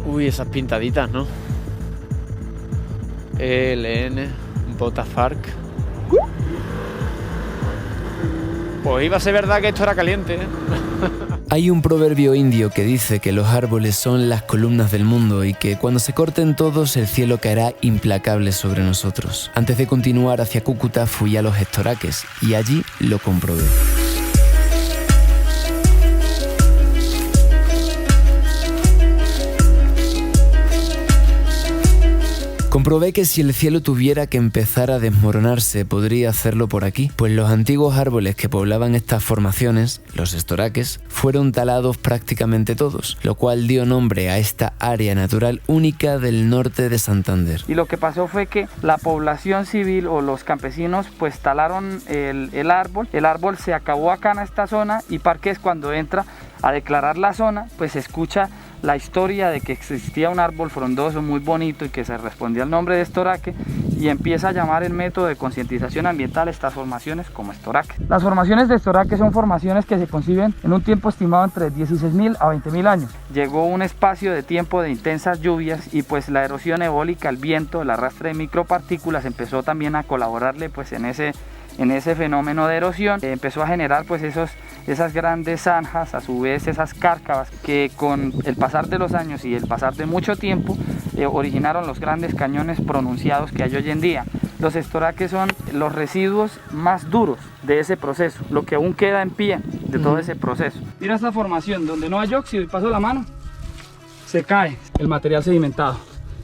Uy, esas pintaditas, ¿no? ELN, Botafarc. Pues iba a ser verdad que esto era caliente, ¿eh? Hay un proverbio indio que dice que los árboles son las columnas del mundo y que cuando se corten todos el cielo caerá implacable sobre nosotros. Antes de continuar hacia Cúcuta fui a los Estoraques y allí lo comprobé. Comprobé que si el cielo tuviera que empezar a desmoronarse, podría hacerlo por aquí, pues los antiguos árboles que poblaban estas formaciones, los estoraques, fueron talados prácticamente todos, lo cual dio nombre a esta área natural única del norte de Santander. Y lo que pasó fue que la población civil o los campesinos pues talaron el árbol se acabó acá en esta zona y Parques cuando entra a declarar la zona, pues se escucha la historia de que existía un árbol frondoso muy bonito y que se respondía al nombre de estoraque y empieza a llamar el método de concientización ambiental estas formaciones como estoraque. Las formaciones de estoraque son formaciones que se conciben en un tiempo estimado entre 16.000 a 20.000 años. Llegó un espacio de tiempo de intensas lluvias y pues la erosión eólica, el viento, el arrastre de micropartículas empezó también a colaborarle pues en ese fenómeno de erosión. Empezó a generar pues esas grandes zanjas, a su vez esas cárcavas que con el pasar de los años y el pasar de mucho tiempo originaron los grandes cañones pronunciados que hay hoy en día. Los estoraques son los residuos más duros de ese proceso, lo que aún queda en pie de todo ese proceso. Mira esta formación donde no hay óxido y paso la mano, se cae el material sedimentado,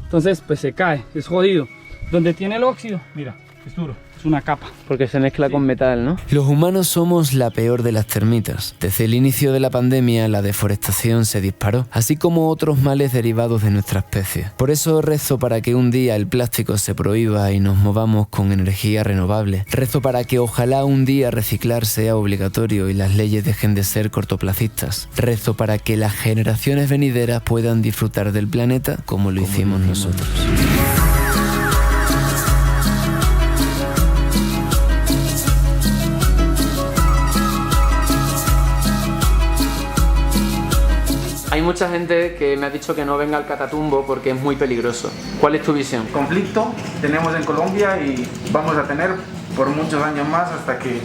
entonces pues se cae, es jodido. Donde tiene el óxido, mira, es duro. Una capa. Porque se mezcla con metal, ¿no? Los humanos somos la peor de las termitas. Desde el inicio de la pandemia, la deforestación se disparó, así como otros males derivados de nuestra especie. Por eso rezo para que un día el plástico se prohíba y nos movamos con energía renovable. Rezo para que ojalá un día reciclar sea obligatorio y las leyes dejen de ser cortoplacistas. Rezo para que las generaciones venideras puedan disfrutar del planeta como lo hicimos nosotros. Hay mucha gente que me ha dicho que no venga al Catatumbo porque es muy peligroso. ¿Cuál es tu visión? Conflicto tenemos en Colombia y vamos a tener por muchos años más hasta que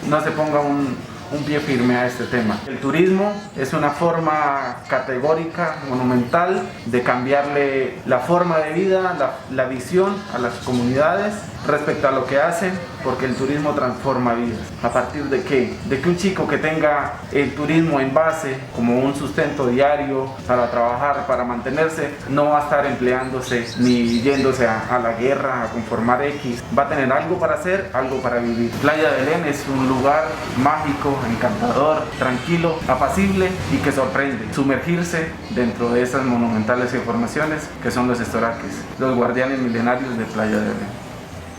no se ponga un pie firme a este tema. El turismo es una forma categórica, monumental, de cambiarle la forma de vida, la visión a las comunidades respecto a lo que hacen, porque el turismo transforma vidas. ¿A partir de qué? De que un chico que tenga el turismo en base como un sustento diario para trabajar, para mantenerse, no va a estar empleándose ni yéndose a la guerra, a conformar X. Va a tener algo para hacer, algo para vivir. Playa de Belén es un lugar mágico, encantador, tranquilo, apacible y que sorprende. Sumergirse dentro de esas monumentales formaciones que son los estoraques, los guardianes milenarios de Playa de Belén.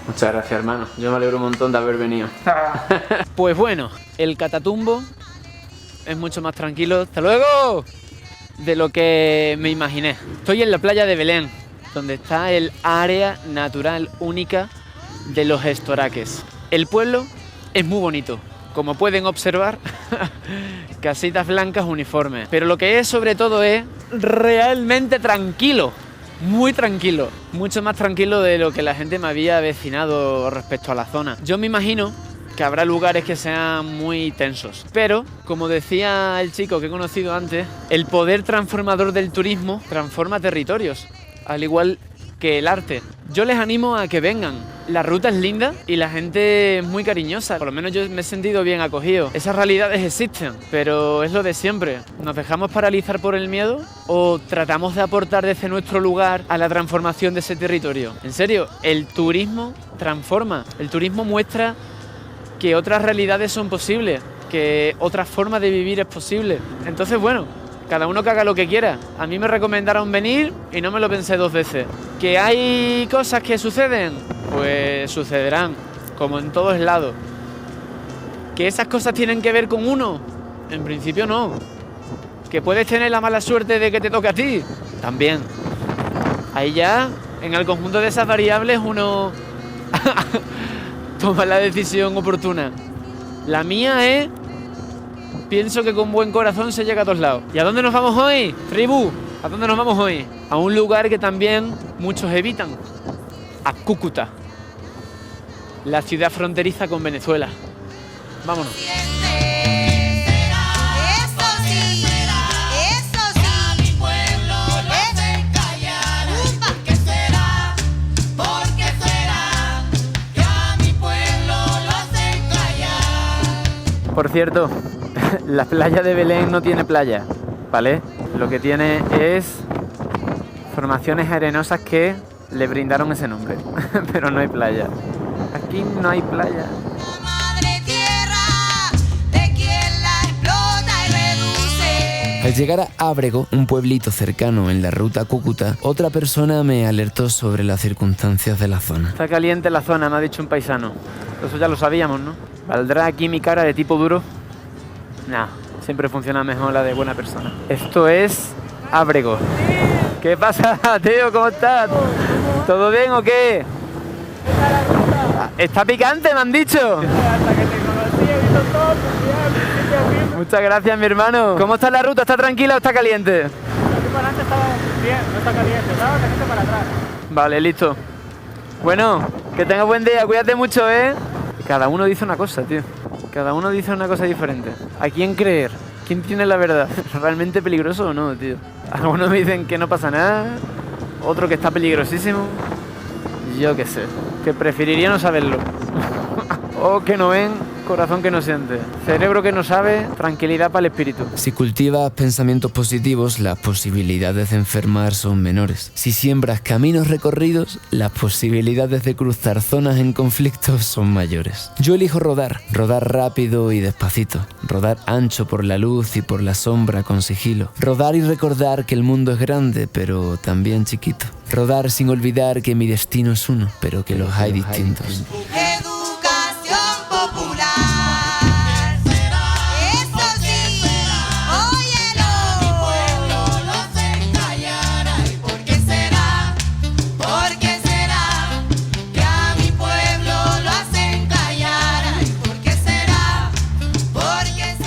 Muchas gracias, hermano. Yo me alegro un montón de haber venido. Pues bueno, el Catatumbo es mucho más tranquilo, ¡hasta luego!, de lo que me imaginé. Estoy en la playa de Belén, donde está el área natural única de los estoraques. El pueblo es muy bonito, como pueden observar, casitas blancas uniformes. Pero lo que es sobre todo es realmente tranquilo. Muy tranquilo, mucho más tranquilo de lo que la gente me había avecinado respecto a la zona. Yo me imagino que habrá lugares que sean muy tensos, pero como decía el chico que he conocido antes, el poder transformador del turismo transforma territorios, al igual que el arte. Yo les animo a que vengan. La ruta es linda y la gente es muy cariñosa. Por lo menos yo me he sentido bien acogido. Esas realidades existen, pero es lo de siempre. ¿Nos dejamos paralizar por el miedo o tratamos de aportar desde nuestro lugar a la transformación de ese territorio? En serio, el turismo transforma. El turismo muestra que otras realidades son posibles, que otra forma de vivir es posible. Entonces, bueno, cada uno que haga lo que quiera. A mí me recomendaron venir y no me lo pensé dos veces. ¿Que hay cosas que suceden? Pues sucederán, como en todos lados. ¿Que esas cosas tienen que ver con uno? En principio no. ¿Que puedes tener la mala suerte de que te toque a ti? También. Ahí ya, en el conjunto de esas variables, uno toma la decisión oportuna. La mía es... pienso que con buen corazón se llega a todos lados. ¿Y a dónde nos vamos hoy? Tribu, ¿A dónde nos vamos hoy? A un lugar que también muchos evitan. A Cúcuta, la ciudad fronteriza con Venezuela. Vámonos. Por cierto, la playa de Belén no tiene playa, ¿vale? Lo que tiene es formaciones arenosas que le brindaron ese nombre, pero no hay playa. Aquí no hay playa. Al llegar a Ábrego, un pueblito cercano en la ruta a Cúcuta, otra persona me alertó sobre las circunstancias de la zona. Está caliente la zona, me ha dicho un paisano. Eso ya lo sabíamos, ¿no? ¿Valdrá aquí mi cara de tipo duro? Nah, siempre funciona mejor la de buena persona. Esto es Ábrego. ¿Qué pasa, tío? ¿Cómo estás? ¿Todo bien o qué? Está picante, me han dicho. Hasta que te conocí he visto todo, Muchas gracias, mi hermano. ¿Cómo está la ruta? ¿Está tranquila o está caliente? aquí para adelante está bien, no está caliente, ¿sabes? La gente para atrás. Vale, listo. Bueno, que tengas buen día, cuídate mucho, ¿eh? Cada uno dice una cosa, tío. Cada uno dice una cosa diferente. ¿A quién creer? ¿Quién tiene la verdad? ¿Realmente peligroso o no, tío? Algunos me dicen que no pasa nada, otro que está peligrosísimo. Yo qué sé, que preferiría no saberlo. O que no ven, corazón que no siente. Cerebro que no sabe, tranquilidad para el espíritu. Si cultivas pensamientos positivos, las posibilidades de enfermar son menores. Si siembras caminos recorridos, las posibilidades de cruzar zonas en conflicto son mayores. Yo elijo rodar rápido y despacito, rodar ancho por la luz y por la sombra con sigilo, rodar y recordar que el mundo es grande, pero también chiquito, rodar sin olvidar que mi destino es uno, pero que los hay distintos.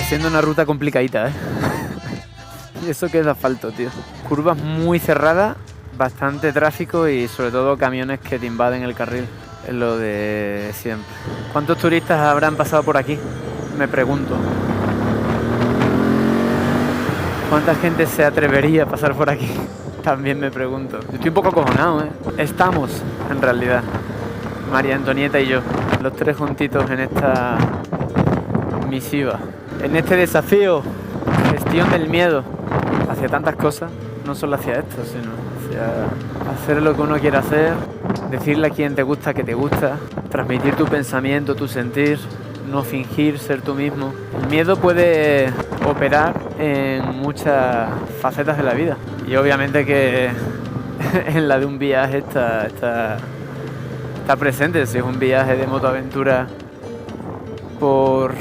Siendo una ruta complicadita, ¿eh? Y eso que es de asfalto, tío. Curvas muy cerradas, bastante tráfico y sobre todo camiones que te invaden el carril. Es lo de siempre. ¿Cuántos turistas habrán pasado por aquí? Me pregunto. ¿Cuánta gente se atrevería a pasar por aquí? También me pregunto. Yo estoy un poco acojonado, ¿eh? Estamos, en realidad, María Antonieta y yo, los tres juntitos en esta misiva. En este desafío, gestión del miedo hacia tantas cosas, no solo hacia esto, sino hacia hacer lo que uno quiere hacer, decirle a quien te gusta que te gusta, transmitir tu pensamiento, tu sentir, no fingir ser tú mismo. El miedo puede operar en muchas facetas de la vida y obviamente que en la de un viaje está presente. Si es un viaje de motoaventura por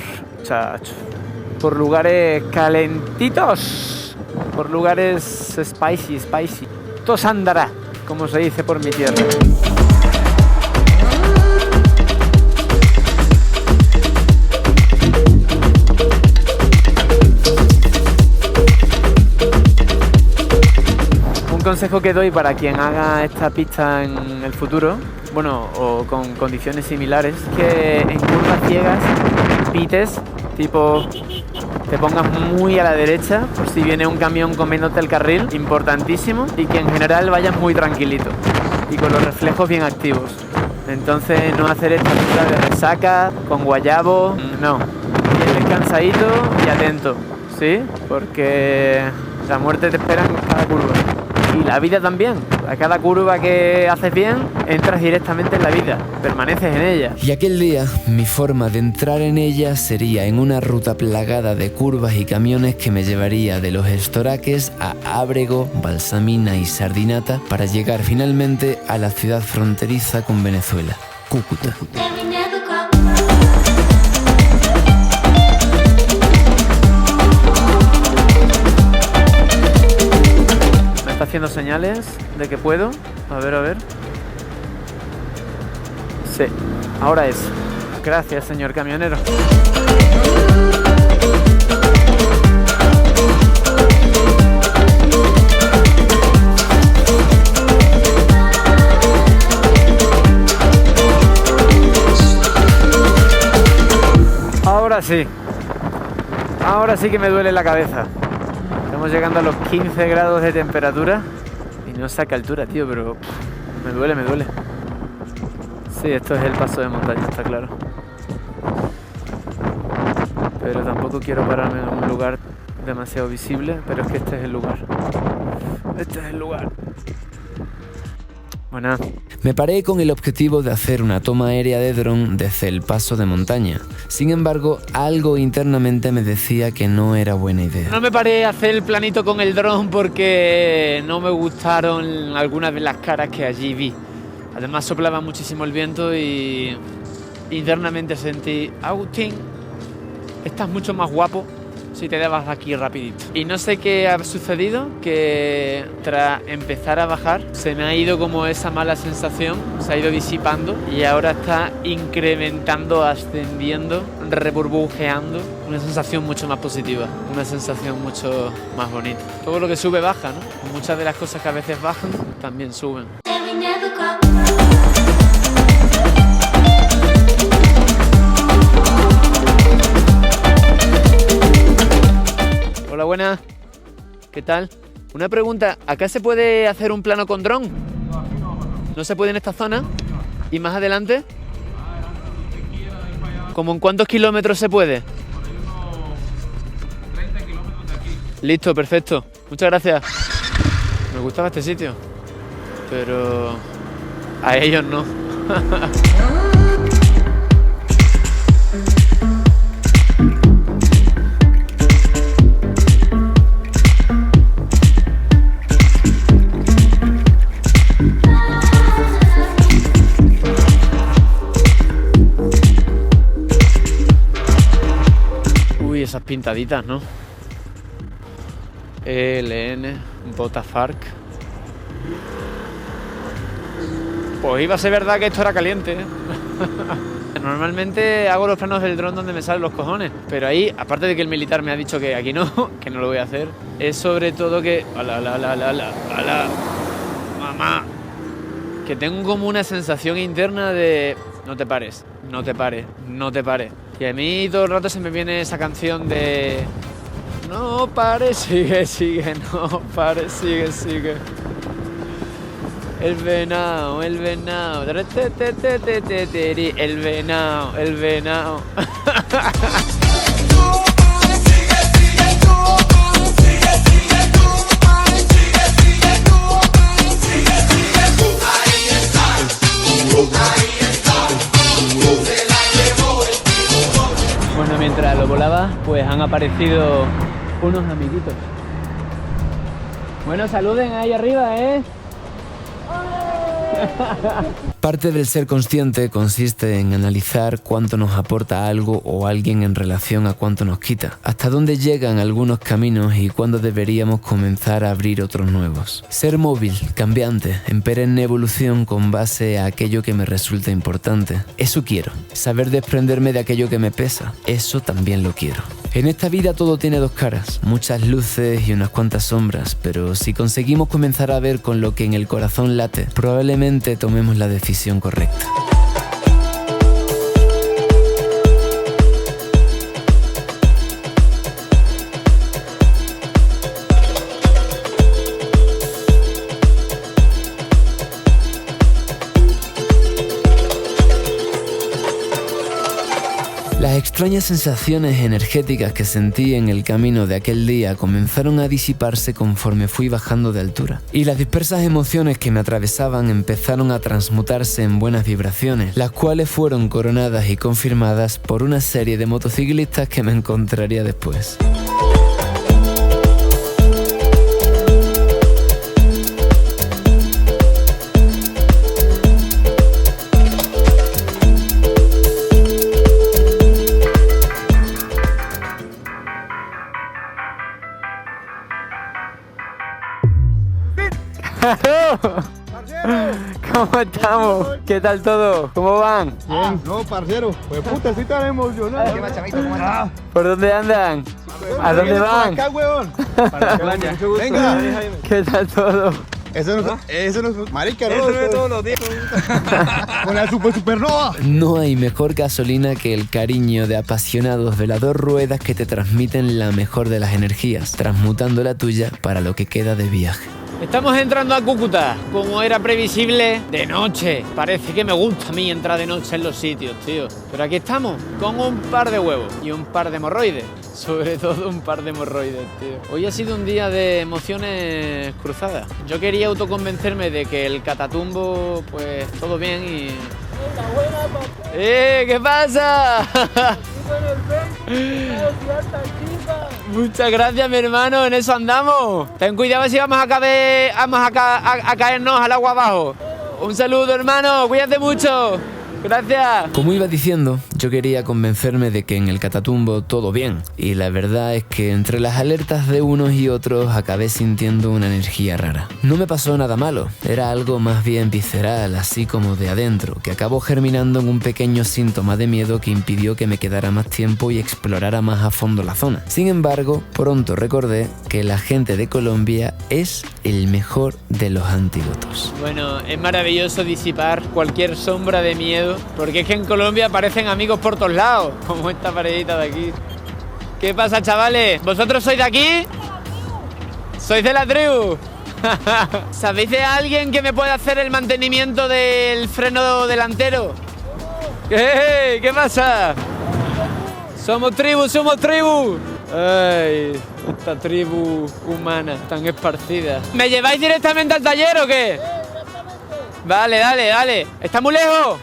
lugares calentitos, por lugares spicy. Todo se andará, como se dice por mi tierra. Un consejo que doy para quien haga esta pista en el futuro, bueno, o con condiciones similares, que en curvas ciegas pites, tipo te pongas muy a la derecha por si viene un camión comiéndote el carril, importantísimo, y que en general vayas muy tranquilito y con los reflejos bien activos. Entonces no hacer esta pista de resaca, con guayabo, no, bien descansadito y atento, ¿sí? Porque la muerte te espera en cada curva. Y la vida también. A cada curva que haces bien, entras directamente en la vida, permaneces en ella. Y aquel día, mi forma de entrar en ella sería en una ruta plagada de curvas y camiones que me llevaría de Los Estoraques a Ábrego, Balsamina y Sardinata para llegar finalmente a la ciudad fronteriza con Venezuela, Cúcuta. Haciendo señales de que puedo. A ver. Sí, ahora es. Gracias, señor camionero. sí. Ahora sí que me duele la cabeza. Estamos llegando a los 15 grados de temperatura. Y no sé a qué altura, tío, pero me duele, me duele. Sí, esto es el paso de montaña, está claro. Pero tampoco quiero pararme en un lugar demasiado visible, pero es que este es el lugar. Este es el lugar. Bueno. Me paré con el objetivo de hacer una toma aérea de dron desde el paso de montaña. Sin embargo, algo internamente me decía que no era buena idea. No me paré a hacer el planito con el dron porque no me gustaron algunas de las caras que allí vi. Además soplaba muchísimo el viento y internamente sentí: Agustín, estás mucho más guapo si te dabas aquí rapidito. Y no sé qué ha sucedido, que tras empezar a bajar se me ha ido como esa mala sensación, se ha ido disipando y ahora está incrementando, ascendiendo, reburbujeando. Una sensación mucho más positiva, una sensación mucho más bonita. Todo lo que sube baja, ¿no? Muchas de las cosas que a veces bajan también suben. Hola, buenas. ¿Qué tal? Una pregunta, ¿acá se puede hacer un plano con dron? No, aquí no. ¿No se puede en esta zona? ¿Y más adelante? ¿Cómo en cuántos kilómetros se puede? Por ahí unos 30 kilómetros de aquí. Listo, perfecto. Muchas gracias. Me gustaba este sitio, pero a ellos no. Esas pintaditas, ¿no? ELN, Botafarc. Pues iba a ser verdad que esto era caliente, ¿eh? Normalmente hago los planos del dron donde me salen los cojones, pero ahí, aparte de que el militar me ha dicho que aquí no, que no lo voy a hacer, es sobre todo que... ¡Hala! ¡Mamá! Que tengo como una sensación interna de... No te pares, no te pares, no te pares. Y a mí todo el rato se me viene esa canción de... No pares, sigue, sigue, no pares, sigue, sigue. El venado, el venado. El venado, el venado. Bueno, mientras lo volaba, pues han aparecido unos amiguitos. Bueno, saluden ahí arriba, ¿eh? Parte del ser consciente consiste en analizar cuánto nos aporta algo o alguien en relación a cuánto nos quita, hasta dónde llegan algunos caminos y cuándo deberíamos comenzar a abrir otros nuevos. Ser móvil, cambiante, en perenne evolución con base a aquello que me resulta importante. Eso quiero. Saber desprenderme de aquello que me pesa. Eso también lo quiero. En esta vida todo tiene dos caras, muchas luces y unas cuantas sombras, pero si conseguimos comenzar a ver con lo que en el corazón late, probablemente tomemos la decisión correcta. Las extrañas sensaciones energéticas que sentí en el camino de aquel día comenzaron a disiparse conforme fui bajando de altura. Y las dispersas emociones que me atravesaban empezaron a transmutarse en buenas vibraciones, las cuales fueron coronadas y confirmadas por una serie de motociclistas que me encontraría después. ¿Cómo estamos? ¿Qué tal todo? ¿Cómo van? Bien. No, parcero, pues puta, sí tan emocionado. ¿Por dónde andan? ¿A dónde van? Acá, huevón. Venga. ¿Qué tal todo? Eso no es marica, ¿no? Eso no es todos los días. Con la supernova. No hay mejor gasolina que el cariño de apasionados de las dos ruedas que te transmiten la mejor de las energías, transmutando la tuya para lo que queda de viaje. Estamos entrando a Cúcuta, como era previsible, de noche. Parece que me gusta a mí entrar de noche en los sitios, tío. Pero aquí estamos, con un par de huevos y un par de hemorroides. Sobre todo un par de hemorroides, tío. Hoy ha sido un día de emociones cruzadas. Yo quería autoconvencerme de que el Catatumbo, pues todo bien y... ¿Qué pasa? Muchas gracias, mi hermano, en eso andamos. Ten cuidado a ver si vamos a caernos al agua abajo. Un saludo, hermano, cuídate mucho. Gracias. Como iba diciendo, yo quería convencerme de que en el Catatumbo todo bien. Y la verdad es que entre las alertas de unos y otros acabé sintiendo una energía rara. No me pasó nada malo, era algo más bien visceral, así como de adentro, que acabó germinando en un pequeño síntoma de miedo que impidió que me quedara más tiempo y explorara más a fondo la zona. Sin embargo, pronto recordé que la gente de Colombia es el mejor de los antídotos. Bueno, es maravilloso disipar cualquier sombra de miedo, porque es que en Colombia aparecen amigos por todos lados, como esta parejita de aquí. ¿Qué pasa, chavales? ¿Vosotros sois de aquí? ¿Sois de la tribu? ¿Sabéis de alguien que me puede hacer el mantenimiento del freno delantero? ¿Qué pasa? Somos tribu, somos tribu. Ay, esta tribu humana tan esparcida. ¿Me lleváis directamente al taller o qué? Vale, dale. ¿Está muy lejos?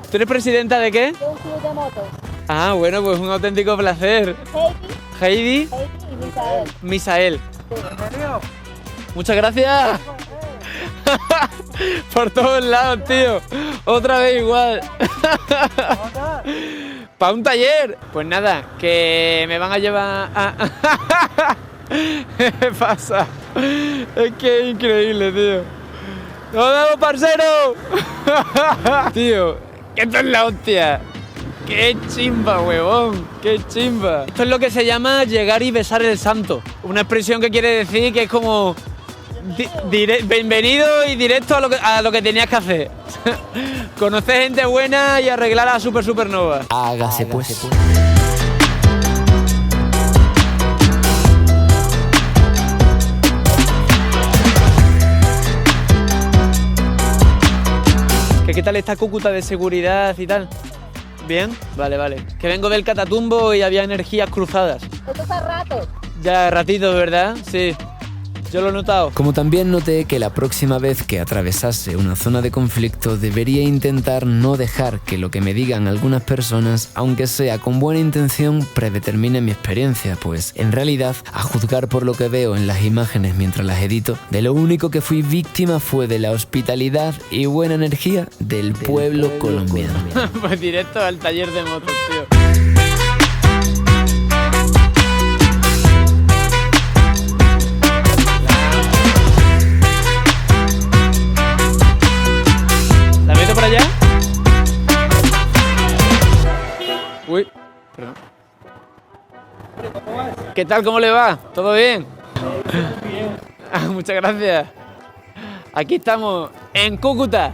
¿Tú eres presidenta de qué? De un club de motos. Ah, bueno, pues un auténtico placer. Heidi Y Misael. Muchas gracias. Por todos lados, tío. Otra vez igual. Para un taller. Pues nada, que me van a llevar a... ¿Qué pasa? Es que es increíble, tío. ¡Nos vemos, parcero! Tío, esto es la hostia. ¡Qué chimba, huevón! ¡Qué chimba! Esto es lo que se llama llegar y besar el santo. Una expresión que quiere decir que es como... bienvenido y directo a lo que tenías que hacer. Conocer gente buena y arreglar a la supernova. Hágase pues. ¿Qué tal está Cúcuta de seguridad y tal? ¿Bien? Vale. Que vengo del Catatumbo y había energías cruzadas. Esto está rato. Ya ratitos, ¿verdad? Sí. Yo lo he notado. Como también noté que la próxima vez que atravesase una zona de conflicto debería intentar no dejar que lo que me digan algunas personas, aunque sea con buena intención, predetermine mi experiencia, pues en realidad, a juzgar por lo que veo en las imágenes mientras las edito, de lo único que fui víctima fue de la hospitalidad y buena energía del pueblo colombiano. Pues directo al taller de motos, tío. ¿Por allá? Uy, perdón. ¿Qué tal? ¿Cómo le va? ¿Todo bien? Muchas gracias. Aquí estamos, en Cúcuta.